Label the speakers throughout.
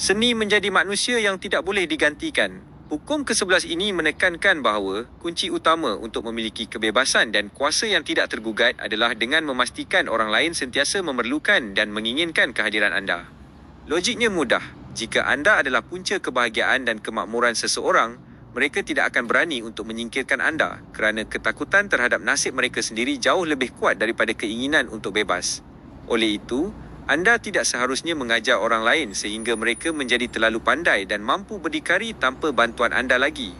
Speaker 1: Seni menjadi manusia yang tidak boleh digantikan. Hukum ke-11 ini menekankan bahawa kunci utama untuk memiliki kebebasan dan kuasa yang tidak tergugat adalah dengan memastikan orang lain sentiasa memerlukan dan menginginkan kehadiran anda. Logiknya mudah. Jika anda adalah punca kebahagiaan dan kemakmuran seseorang, mereka tidak akan berani untuk menyingkirkan anda kerana ketakutan terhadap nasib mereka sendiri jauh lebih kuat daripada keinginan untuk bebas. Oleh itu, anda tidak seharusnya mengajar orang lain sehingga mereka menjadi terlalu pandai dan mampu berdikari tanpa bantuan anda lagi.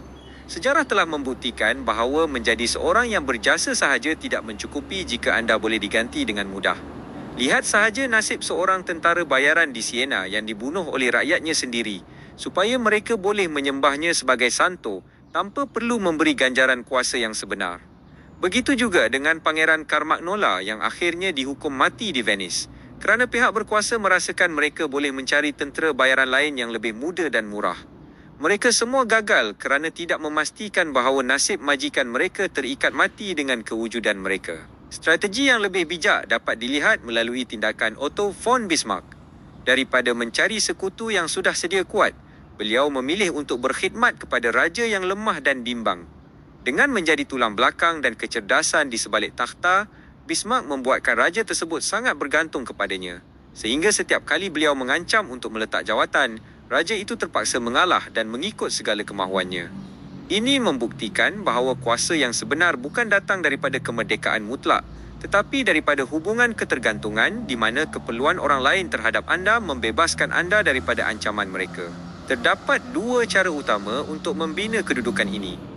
Speaker 1: Sejarah telah membuktikan bahawa menjadi seorang yang berjasa sahaja tidak mencukupi jika anda boleh diganti dengan mudah. Lihat sahaja nasib seorang tentara bayaran di Siena yang dibunuh oleh rakyatnya sendiri, supaya mereka boleh menyembahnya sebagai santo tanpa perlu memberi ganjaran kuasa yang sebenar. Begitu juga dengan Pangeran Carmagnola yang akhirnya dihukum mati di Venice, kerana pihak berkuasa merasakan mereka boleh mencari tentera bayaran lain yang lebih muda dan murah. Mereka semua gagal kerana tidak memastikan bahawa nasib majikan mereka terikat mati dengan kewujudan mereka. Strategi yang lebih bijak dapat dilihat melalui tindakan Otto von Bismarck. Daripada mencari sekutu yang sudah sedia kuat, beliau memilih untuk berkhidmat kepada raja yang lemah dan bimbang. Dengan menjadi tulang belakang dan kecerdasan di sebalik takhta, Bismarck membuatkan raja tersebut sangat bergantung kepadanya. Sehingga setiap kali beliau mengancam untuk meletak jawatan, raja itu terpaksa mengalah dan mengikut segala kemahuannya. Ini membuktikan bahawa kuasa yang sebenar bukan datang daripada kemerdekaan mutlak, tetapi daripada hubungan ketergantungan di mana keperluan orang lain terhadap anda membebaskan anda daripada ancaman mereka. Terdapat dua cara utama untuk membina kedudukan ini.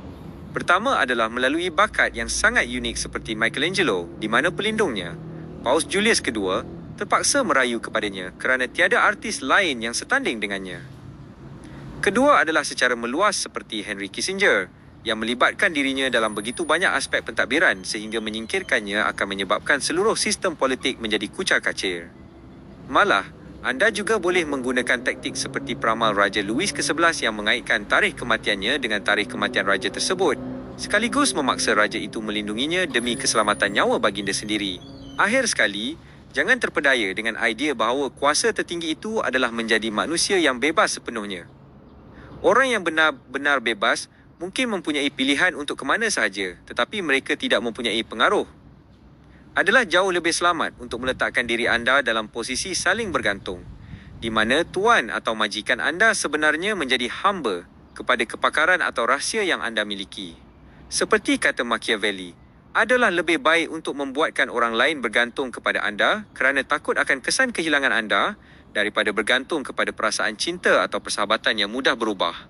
Speaker 1: Pertama adalah melalui bakat yang sangat unik seperti Michelangelo, di mana pelindungnya, Paus Julius II, terpaksa merayu kepadanya kerana tiada artis lain yang setanding dengannya. Kedua adalah secara meluas seperti Henry Kissinger, yang melibatkan dirinya dalam begitu banyak aspek pentadbiran sehingga menyingkirkannya akan menyebabkan seluruh sistem politik menjadi kucar-kacir. Malah, anda juga boleh menggunakan taktik seperti peramal Raja Louis ke-11 yang mengaitkan tarikh kematiannya dengan tarikh kematian raja tersebut, sekaligus memaksa raja itu melindunginya demi keselamatan nyawa baginda sendiri. Akhir sekali, jangan terpedaya dengan idea bahawa kuasa tertinggi itu adalah menjadi manusia yang bebas sepenuhnya. Orang yang benar-benar bebas mungkin mempunyai pilihan untuk ke mana sahaja, tetapi mereka tidak mempunyai pengaruh. Adalah jauh lebih selamat untuk meletakkan diri anda dalam posisi saling bergantung, di mana tuan atau majikan anda sebenarnya menjadi hamba kepada kepakaran atau rahsia yang anda miliki. Seperti kata Machiavelli, adalah lebih baik untuk membuatkan orang lain bergantung kepada anda kerana takut akan kesan kehilangan anda daripada bergantung kepada perasaan cinta atau persahabatan yang mudah berubah.